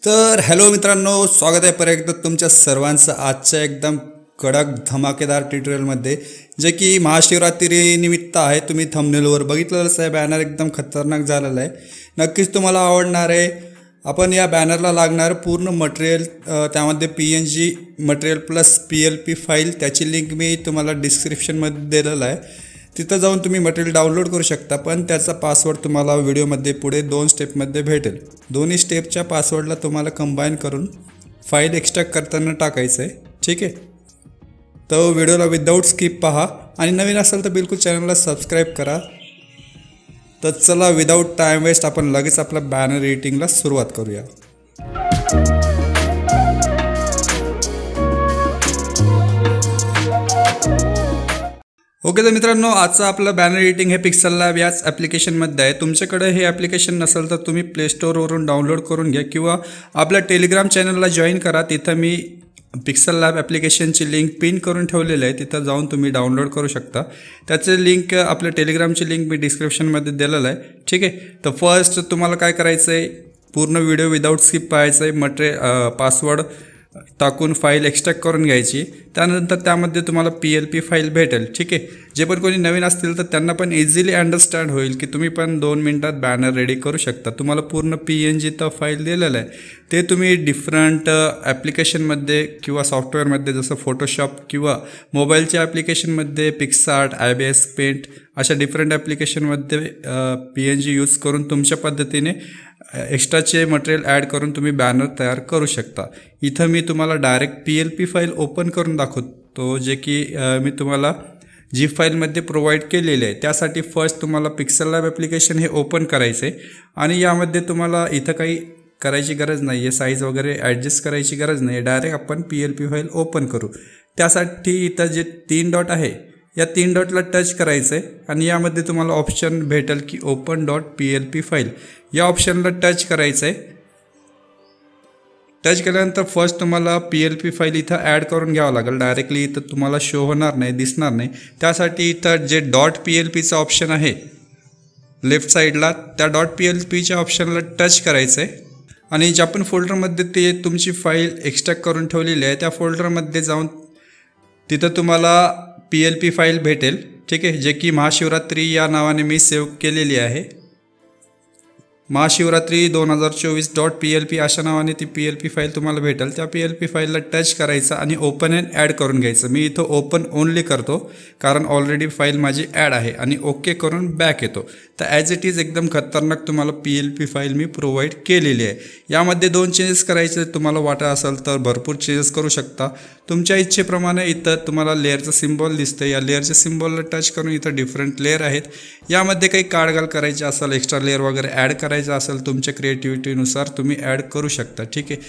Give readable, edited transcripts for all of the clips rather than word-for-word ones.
तर हॅलो मित्रांनो, स्वागत आहे परत एकदा तुमच्या सर्वांचं आजच्या एकदम कडक धमाकेदार ट्युटोरियलमध्ये, जे की महाशिवरात्री निमित्त आहे. तुम्ही थंबनेलवर बघितलेलंच आहे, बॅनर एकदम खतरनाक झालेला आहे. नक्कीच तुम्हाला आवडणार आहे. आपण या बॅनरला लागणार पूर्ण मटेरियल, त्यामध्ये PNG material plus PLP file, त्याची लिंक मी तुम्हाला डिस्क्रिप्शनमध्ये दिलेलं आहे. तिथं जाऊन तुम्ही मटेरियल डाउनलोड करू शकता, पण त्याचा पासवर्ड तुम्हाला व्हिडिओमध्ये पुढे 2 स्टेपमध्ये भेटेल. दोन्ही स्टेपच्या पासवर्डला तुम्हाला कंबाईन करून फाईल एक्स्ट्रॅक्ट करताना टाकायचं आहे. ठीक आहे, तर व्हिडिओला विदाऊट स्किप पहा आणि नवीन असेल तर बिलकुल चॅनलला सबस्क्राईब करा. तर चला, विदाऊट टाईम वेस्ट आपण लगेच आपल्या बॅनर एडिटिंगला सुरुवात करूया. ओके, तर मित्रांनो, आजचं आपलं बॅनर एडिटिंग हे पिक्सल लॅब याच ॲप्लिकेशनमध्ये आहे. तुमच्याकडे हे ॲप्लिकेशन नसेल तर तुम्ही प्ले स्टोअरवरून डाउनलोड करून घ्या किंवा आपल्या टेलिग्राम चॅनलला जॉईन करा. तिथं मी पिक्सल लॅब ॲप्लिकेशनची लिंक पिन करून ठेवलेली आहे, तिथं जाऊन तुम्ही डाउनलोड करू शकता. त्याचे लिंक, आपल्या टेलिग्रामची लिंक मी डिस्क्रिप्शनमध्ये दिलेलं आहे. ठीक आहे, तर फर्स्ट तुम्हाला काय करायचं आहे, पूर्ण व्हिडिओ विदाऊट स्किप पाहायचं आहे. पासवर्ड टाकून फाईल एक्स्ट्रॅक्ट करून घ्यायची. त्यानंतर त्यामध्ये तुम्हाला PLP फाईल भेटेल. ठीक आहे, जे पण कोणी नवीन असतील तर त्यांना पण इझिली अंडरस्टँड होईल की तुम्ही पण 2 मिनिटात बॅनर रेडी करू शकता. तुम्हाला पूर्ण PNG तर फाईल दिलेलं आहे, ते तुम्ही डिफरंट ॲप्लिकेशनमध्ये किंवा सॉफ्टवेअरमध्ये, जसं फोटोशॉप किंवा मोबाईलच्या ॲप्लिकेशनमध्ये पिक्सआर्ट, IBS पेंट, अशा डिफरंट ॲप्लिकेशनमध्ये PNG यूज करून तुमच्या पद्धतीने एक्स्ट्राचे मटेरियल ॲड करून तुम्ही बॅनर तयार करू शकता. इथं मी तुम्हाला डायरेक्ट PLP फाईल ओपन करून दाखवतो, जे की मी तुम्हाला झिप फाईलमध्ये प्रोव्हाइड केलेले आहे. त्यासाठी फर्स्ट तुम्हाला पिक्सल लॅब ॲप्लिकेशन हे ओपन करायचं आहे आणि यामध्ये तुम्हाला इथं काही करायची गरज नाही आहे, साईज वगैरे ॲडजस्ट करायची गरज नाही आहे. डायरेक्ट आपण PLP फाईल ओपन करू. त्यासाठी इथं जे 3 डॉट आहे, या 3 डॉटला टच करायचं आहे आणि यामध्ये तुम्हाला ऑप्शन भेटेल की open.plp फाईल. या ऑप्शनला टच करायचं आहे. टच केल्यानंतर फर्स्ट तुम्हाला PLP फाईल इथं ॲड करून घ्यावं लागेल. डायरेक्टली इथं तुम्हाला शो होणार नाही, दिसणार नाही. त्यासाठी इथं जे .plpचं ऑप्शन आहे लेफ्ट साईडला, त्या .plpच्या ऑप्शनला टच करायचं आहे आणि ज्या पण फोल्डरमध्ये ते तुमची फाईल एक्स्ट्रॅक्ट करून ठेवलेली आहे त्या फोल्डरमध्ये जाऊन तिथं तुम्हाला PLP फाईल भेटेल. ठीक आहे, जे की महाशिवरात्री या नावाने मी सेव्ह केलेली आहे. महाशिवरात्री 2024.plp अशा नावाने ती PLP फाईल तुम्हाला भेटेल. त्या PLP फाईलला टच करायचं आणि ओपन अँड ॲड करून घ्यायचं. मी इथं ओपन ओनली करतो कारण ऑलरेडी फाईल माझी ॲड आहे आणि ओके करून बॅक येतो. तर ॲज इट इज एकदम खतरनाक तुम्हाला PLP फाईल मी प्रोव्हाइड केलेली आहे. यामध्ये 2 चेंजेस करायचे तुम्हाला वाटत असेल तर भरपूर चेंजेस करू शकता तुमच्या इच्छेप्रमाणे. इथं तुम्हाला लेअरचं सिम्बॉल दिसतं, या लेअरच्या सिम्बॉलला टच करून इथं डिफरंट लेअर आहेत. यामध्ये काही काढघाल करायची असेल, एक्स्ट्रा लेअर वगैरे ॲड करायचं असेल, तुमच्या क्रिएटिव्हिटीनुसार तुम्ही ॲड करू शकता. ठीक आहे,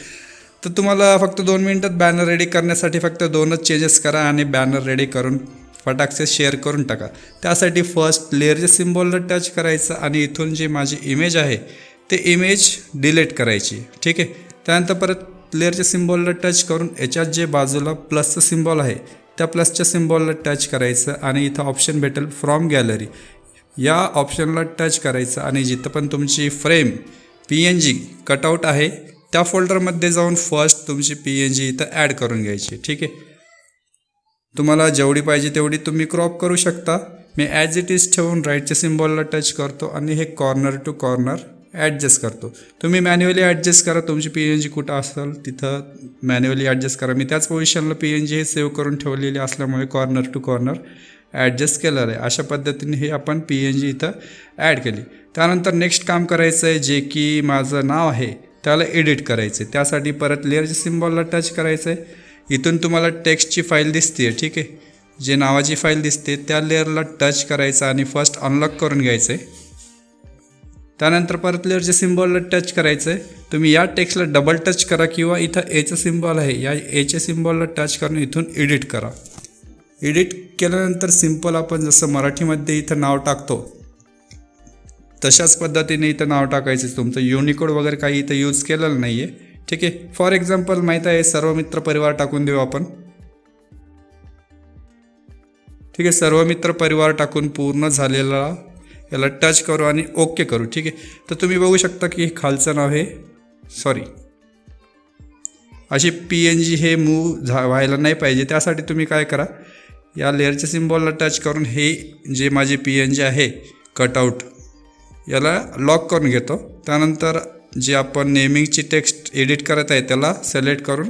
तर तुम्हाला फक्त 2 मिनिटात बॅनर रेडी करण्यासाठी फक्त 2च चेंजेस करा आणि बॅनर रेडी करून फटाकसे शेअर करून टाका. त्यासाठी फर्स्ट लेअरच्या सिम्बॉलला टच करायचं आणि इथून जी माझी इमेज आहे ते इमेज डिलीट करायची. ठीक आहे, त्यानंतर परत लेअरच्या सिम्बॉलला टच करून याच्यात जे बाजूला प्लसचं सिम्बॉल आहे त्या प्लसच्या सिम्बॉलला टच करायचं आणि इथं ऑप्शन भेटेल फ्रॉम गॅलरी. या ऑप्शनला टच करायचं आणि जिथं पण तुमची फ्रेम PNG कटआउट आहे त्या फोल्डरमध्ये जाऊन फर्स्ट तुमची PNG इथं ॲड करून घ्यायची. ठीक आहे, तुम्हाला जेवढी पाहिजे तेवढी तुम्ही क्रॉप करू शकता. मी ॲज इट इज ठेवून राईटच्या सिम्बॉलला टच करतो आणि हे कॉर्नर टू कॉर्नर ॲडजस्ट करतो. तुम्ही मॅन्युअली ॲडजस्ट करा, तुमची PNG कुठं असेल तिथं मॅन्युअली ॲडजस्ट करा. मी त्याच पोझिशनला PNG हे सेव्ह करून ठेवलेली असल्यामुळे कॉर्नर टू कॉर्नर ॲडजस्ट केलेलं आहे. अशा पद्धतीने हे आपण PNG इथं ॲड केली. त्यानंतर नेक्स्ट काम करायचं आहे, जे की माझं नाव आहे त्याला एडिट करायचं आहे. त्यासाठी परत लेअरच्या सिम्बॉलला टच करायचं आहे. इथून तुम्हाला टेक्स्टची फाईल दिसते. ठीक आहे, जे नावाची फाईल दिसते त्या लेअरला टच करायचं आणि फर्स्ट अनलॉक करून घ्यायचं आहे. त्यानंतर परत लेअरच्या सिम्बॉलला टच करायचं आहे. तुम्ही या टेक्स्टला डबल टच करा किंवा इथं एचं सिम्बॉल आहे, या एच्या सिम्बॉलला टच करून इथून एडिट करा. एडिट केल्यानंतर सिम्पल आपण जसं मराठीमध्ये इथं नाव टाकतो तशाच पद्धतीने इथं नाव टाकायचं. तुमचं युनिकोड वगैरे काही इथं यूज केलेलं नाही आहे. ठीक आहे, फॉर एक्झाम्पल माहीत आहे सर्व मित्र परिवार टाकून देऊ आपण. ठीक आहे, सर्व मित्र परिवार टाकून पूर्ण झालेला याला टच करू आणि ओके करू. ठीक आहे, तर तुम्ही बघू शकता की खालचं नाव आहे, सॉरी अशी PNG हे मूव व्हायला नाही पाहिजे. त्यासाठी तुम्ही काय करा, या लेअरच्या सिम्बॉलला टच करून हे जे माझी PNG आहे कटआउट याला लॉक करून घेतो. त्यानंतर जे आपण नेमिंगची टेक्स्ट एडिट करत आहे त्याला सिलेक्ट करून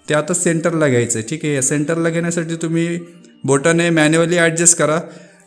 ते आता सेंटरला घ्यायचं आहे. ठीक आहे, या सेंटरला घेण्यासाठी तुम्ही बोटाने मॅन्युअली ॲडजस्ट करा.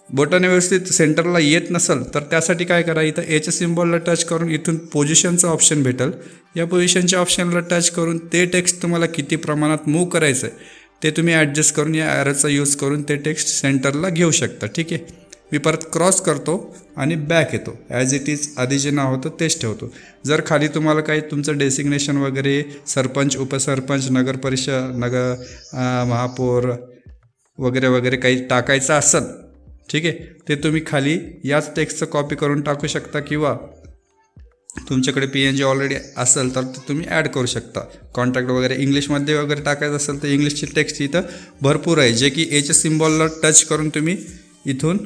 बोटाने व्यवस्थित सेंटरला येत नसेल तर त्यासाठी काय करा, इथं एच्या सिम्बॉलला टच करून इथून पोझिशनचं ऑप्शन भेटेल. या पोझिशनच्या ऑप्शनला टच करून ते टेक्स्ट तुम्हाला किती प्रमाणात मूव्ह करायचं आहे ते तुम्ही ॲडजस्ट करून या ॲरोचा यूज करून ते टेक्स्ट सेंटरला घेऊ शकता. ठीक आहे, मी परत क्रॉस करतो आणि बॅक येतो. ॲज इट इज आधी जे नाव होतं तेच ठेवतो. जर खाली तुम्हाला काही तुमचं डेसिग्नेशन वगैरे सरपंच, उपसरपंच, नगर परिषद, महापौर वगैरे वगैरे काही टाकायचं असेल, ठीक आहे, ते तुम्ही खाली याच टेक्स्टचं कॉपी करून टाकू शकता किंवा तुमच्याकडे PNG ऑलरेडी असेल तर ते तुम्ही ॲड करू शकता. कॉन्टॅक्ट वगैरे इंग्लिशमध्ये वगैरे टाकायचं असेल तर इंग्लिशची टेक्स्ट इथं भरपूर आहे, जे की एच्या सिम्बॉलला टच करून तुम्ही इथून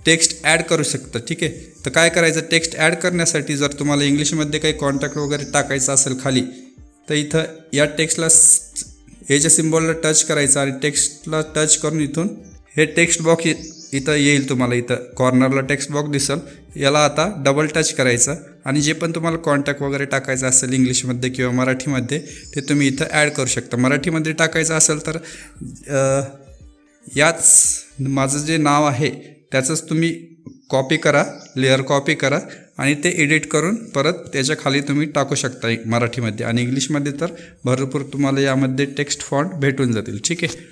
टेक्स्ट ॲड करू शकता. ठीक आहे, तर काय करायचं, टेक्स्ट ॲड करण्यासाठी जर तुम्हाला इंग्लिशमध्ये काही कॉन्टॅक्ट वगैरे टाकायचं असेल खाली, तर इथं या टेक्स्टला एच्या सिम्बॉलला टच करायचं आणि टेक्स्टला टच करून इथून हे टेक्स्ट बॉक्स इथं येईल. तुम्हाला इथं कॉर्नरला टेक्स्ट बॉक्स दिसेल, याला आता डबल टच करायचं आणि जे पण तुम्हाला कॉन्टॅक्ट वगैरे टाकायचं असेल इंग्लिशमध्ये किंवा मराठीमध्ये ते तुम्ही इथं ॲड करू शकता. मराठीमध्ये टाकायचं असेल तर याच माझं जे नाव आहे त्याचंच तुम्ही कॉपी करा, लेअर कॉपी करा आणि ते एडिट करून परत त्याच्या खाली तुम्ही टाकू शकता मराठीमध्ये. आणि इंग्लिशमध्ये तर भरपूर तुम्हाला यामध्ये टेक्स्ट फॉन्ट भेटून जातील. ठीक आहे,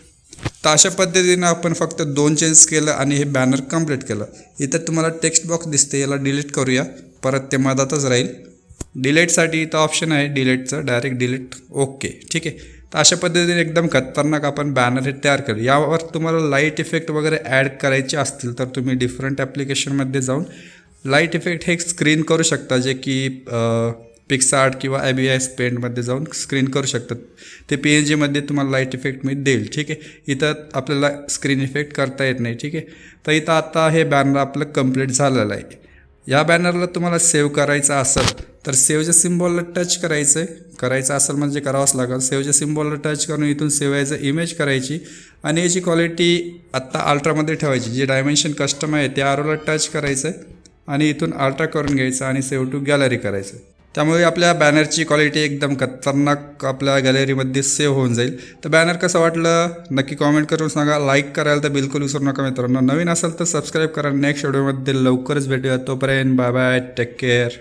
तर अशा पद्धतीनं आपण फक्त 2 चेंज केलं आणि हे बॅनर कंप्लीट केलं. इथं तुम्हाला टेक्स्ट बॉक्स दिसते, याला डिलीट करूया, परत ते मधातच राहील. डिलीटसाठी इथं ऑप्शन आहे डिलीटचं, डायरेक्ट डिलीट. ओके, ठीक आहे. तर अशा पद्धतीने एकदम खतरनाक आपण बॅनर हे तयार केलं. यावर तुम्हाला लाईट इफेक्ट वगैरे ॲड करायचे असतील तर तुम्ही डिफरंट ॲप्लिकेशनमध्ये जाऊन लाईट इफेक्ट हे स्क्रीन करू शकता, जे की पिक्सआर्ट किंवा ABS पेंटमध्ये जाऊन स्क्रीन करू शकतात. ते PNGमध्ये तुम्हाला लाईट इफेक्ट मी देईल. ठीक आहे, इथं आपल्याला स्क्रीन इफेक्ट करता येत नाही. ठीक आहे, तर इथं आता हे बॅनर आपलं कंप्लीट झालेलं आहे. या बॅनरला तुम्हाला सेव्ह करायचं असेल तर सेव्हच्या सिम्बॉलला टच करायचं असेल म्हणजे करावंच लागेल. सेव्हच्या सिम्बॉलला टच करून इथून सेव्ह ॲज इमेज करायची आणि याची क्वालिटी आत्ता अल्ट्रामध्ये ठेवायची. जे डायमेन्शन कस्टम आहे त्या आरोला टच करायचं आणि इथून अल्ट्रा करून घ्यायचं आणि सेव्ह टू गॅलरी करायचं. त्यामुळे आपल्या बॅनरची क्वालिटी एकदम खतरनाक आपल्या गॅलरीमध्ये सेव्ह होऊन जाईल. तर बॅनर कसं वाटलं नक्की कॉमेंट करून सांगा. लाईक करायला तर बिलकुल विसरू नका मित्रांनो. नवीन असेल तर सबस्क्राईब करा. नेक्स्ट व्हिडिओमध्ये लवकरच भेटूया. तोपर्यंत बाय बाय, टेक केअर.